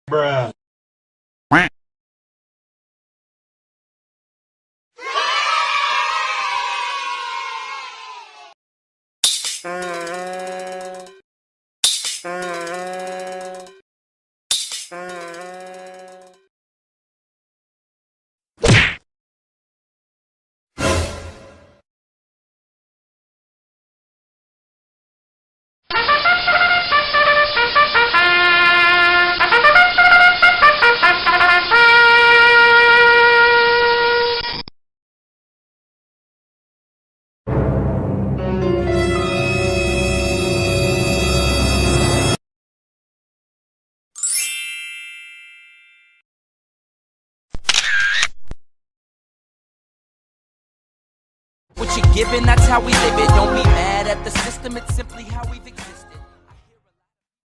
Bruh. What you're given, that's how we live it. Don't be mad at the system, it's simply how we've existed.